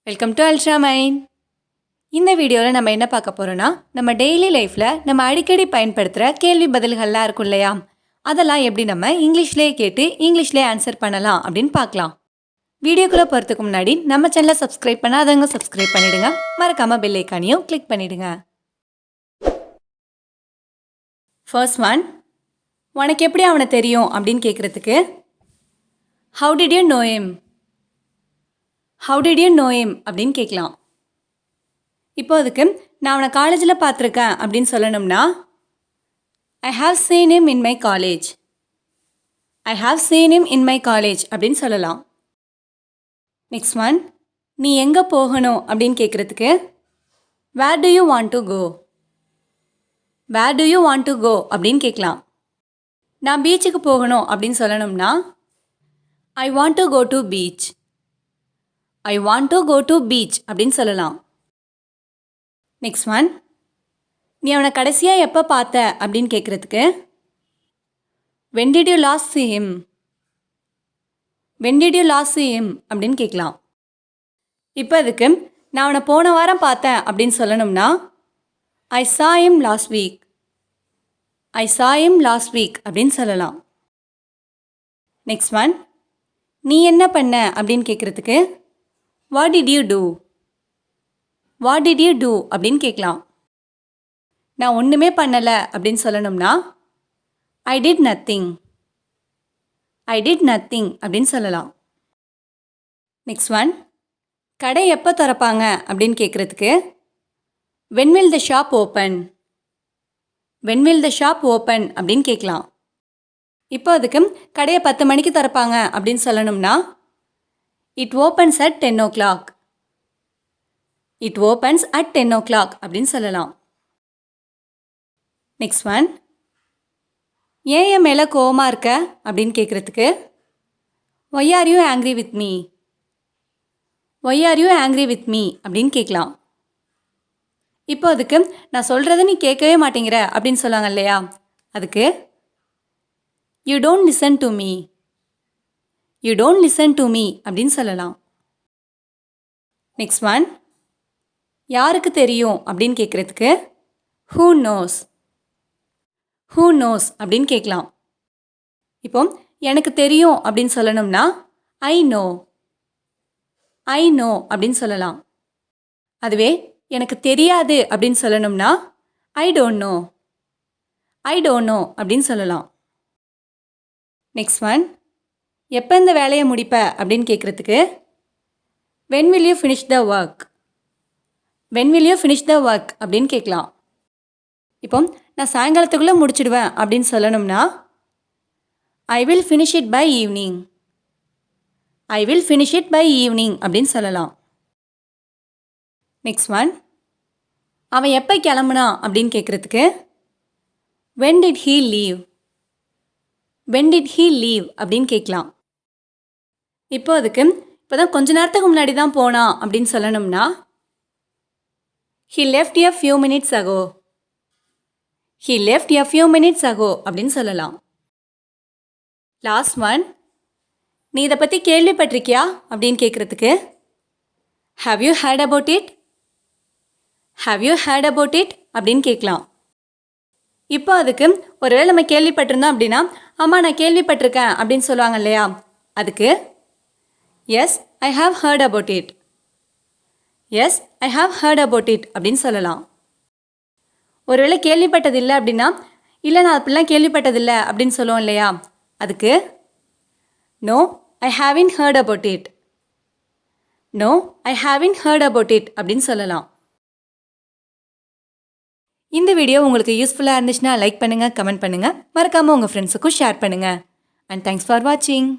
Welcome to Ultramind. இந்த வீடியோவில் நம்ம என்ன பார்க்க போகிறோன்னா, நம்ம டெய்லி லைஃப்பில் நம்ம அடிக்கடி பயன்படுத்துகிற கேள்வி பதில்கள்லாம் இருக்கும் இல்லையா, அதெல்லாம் எப்படி நம்ம இங்கிலீஷ்லேயே கேட்டு இங்கிலீஷ்லேயே ஆன்சர் பண்ணலாம் அப்படின்னு பார்க்கலாம். வீடியோக்குள்ளே போகிறதுக்கு முன்னாடி நம்ம சேனலை சப்ஸ்கிரைப் பண்ணாதவங்க சப்ஸ்கிரைப் பண்ணிவிடுங்க. மறக்காமல் பெல் ஐக்கானையும் கிளிக் பண்ணிவிடுங்க. ஃபர்ஸ்ட் ஒன், உனக்கு எப்படி அவனை தெரியும் அப்படின்னு கேட்குறதுக்கு how did you know him, how did you know him அப்படின்னு கேட்கலாம். இப்போ அதுக்கு நான் அவனை காலேஜில் பார்த்துருக்கேன் அப்படின்னு சொல்லணும்னா I have seen him in my college, I have seen him in my college அப்படின்னு சொல்லலாம். நெக்ஸ்ட் ஒன், நீ எங்கே போகணும் அப்படின்னு கேட்குறதுக்கு where do you want to go, where do you want to go அப்படின்னு கேட்கலாம். நான் பீச்சுக்கு போகணும் அப்படின்னு சொல்லணும்னா I want to go to beach, I want to go to beach அப்படின்னு சொல்லலாம். நெக்ஸ்ட் ஒன், நீ அவனை கடைசியாக எப்போ பார்த்த அப்படின்னு கேட்குறதுக்கு when did you last see him, when did you last see him அப்படின்னு கேட்கலாம். இப்போ அதுக்கு நான் அவனை போன வாரம் பார்த்தேன் அப்படின்னு சொல்லணும்னா ஐ saw him last week, ஐ saw him last week அப்படின்னு சொல்லலாம். நெக்ஸ்ட் ஒன், நீ என்ன பண்ண அப்படின்னு கேட்குறதுக்கு what did you do, what did you do அப்படின்னு கேட்கலாம். நான் ஒன்றுமே பண்ணலை அப்படின்னு சொல்லணும்னா I did nothing, I did nothing அப்படின்னு சொல்லலாம். நெக்ஸ்ட் ஒன், கடை எப்போ திறப்பாங்க அப்படின்னு கேட்குறதுக்கு when will the shop open, when will the shop open அப்படின்னு கேட்கலாம். இப்போ அதுக்கு கடையை 10 மணிக்கு திறப்பாங்க அப்படின்னு சொல்லணும்னா it opens at 10 o'clock, it opens at 10 o'clock அப்படின்னு சொல்லலாம். நெக்ஸ்ட் ஒன், ஏன் என் மேலே கோவமாக இருக்க அப்படின்னு கேட்குறதுக்கு why are you angry with me, why are you angry with me அப்படின்னு கேட்கலாம். இப்போ அதுக்கு நான் சொல்கிறத நீ கேட்கவே மாட்டேங்கிற அப்படின்னு சொல்லாங்க இல்லையா, அதுக்கு you don't listen to me, you don't listen to me அப்படின்னு சொல்லலாம். நெக்ஸ்ட் ஒன், யாருக்கு தெரியும் அப்படின்னு கேட்குறதுக்கு ஹூ நோஸ், ஹூ நோஸ் அப்படின்னு கேட்கலாம். இப்போ எனக்கு தெரியும் அப்படின்னு சொல்லணும்னா ஐ நோ, ஐ நோ அப்படின்னு சொல்லலாம். அதுவே எனக்கு தெரியாது அப்படின்னு சொல்லணும்னா I don't know, I don't know அப்படின்னு சொல்லலாம். நெக்ஸ்ட் ஒன், எப்போ இந்த வேலையை முடிப்ப அப்படின்னு கேட்குறதுக்கு when will you finish the work, when will you finish the work அப்படின்னு கேட்கலாம். இப்போ நான் சாயங்காலத்துக்குள்ளே முடிச்சிடுவேன் அப்படின்னு சொல்லணும்னா I will finish it by evening, I will finish it by evening அப்படின்னு சொல்லலாம். நெக்ஸ்ட் ஒன், அவன் எப்போ கிளம்புனான் அப்படின்னு கேட்குறதுக்கு when did he leave, when did he leave அப்படின்னு கேட்கலாம். இப்போ அதுக்கு இப்போ தான் கொஞ்ச நேரத்துக்கு முன்னாடி தான் போனான் அப்படின்னு சொல்லணும்னா he left a few minutes ago, he left a few minutes ago அப்படின்னு சொல்லலாம். லாஸ்ட் ஒன், நீ இதை பற்றி கேள்விப்பட்டிருக்கியா அப்படின்னு கேட்குறதுக்கு have you heard about it, have you heard about it அப்படின்னு கேட்கலாம். இப்போ அதுக்கு ஒருவேளை நம்ம கேள்விப்பட்டிருந்தோம் அப்படின்னா ஆமாம் நான் கேள்விப்பட்டிருக்கேன் அப்படின்னு சொல்லுவாங்க இல்லையா, அதுக்கு yes I have heard about it, yes I have heard about it அப்படின்னு சொல்லலாம். ஒருவேளை கேள்விப்பட்டதில்லை அப்படின்னா இல்லை நான் அப்படிலாம் கேள்விப்பட்டதில்லை அப்படின்னு சொல்லுவோம் இல்லையா, அதுக்கு no I haven't heard about it, no I haven't heard about it அப்படின்னு சொல்லலாம். இந்த வீடியோ உங்களுக்கு யூஸ்ஃபுல்லாக இருந்துச்சுன்னா லைக் பண்ணுங்கள், கமெண்ட் பண்ணுங்கள், மறக்காமல் உங்கள் ஃப்ரெண்ட்ஸுக்கும் ஷேர் பண்ணுங்கள். அண்ட் தேங்க்ஸ் ஃபார் வாட்சிங்.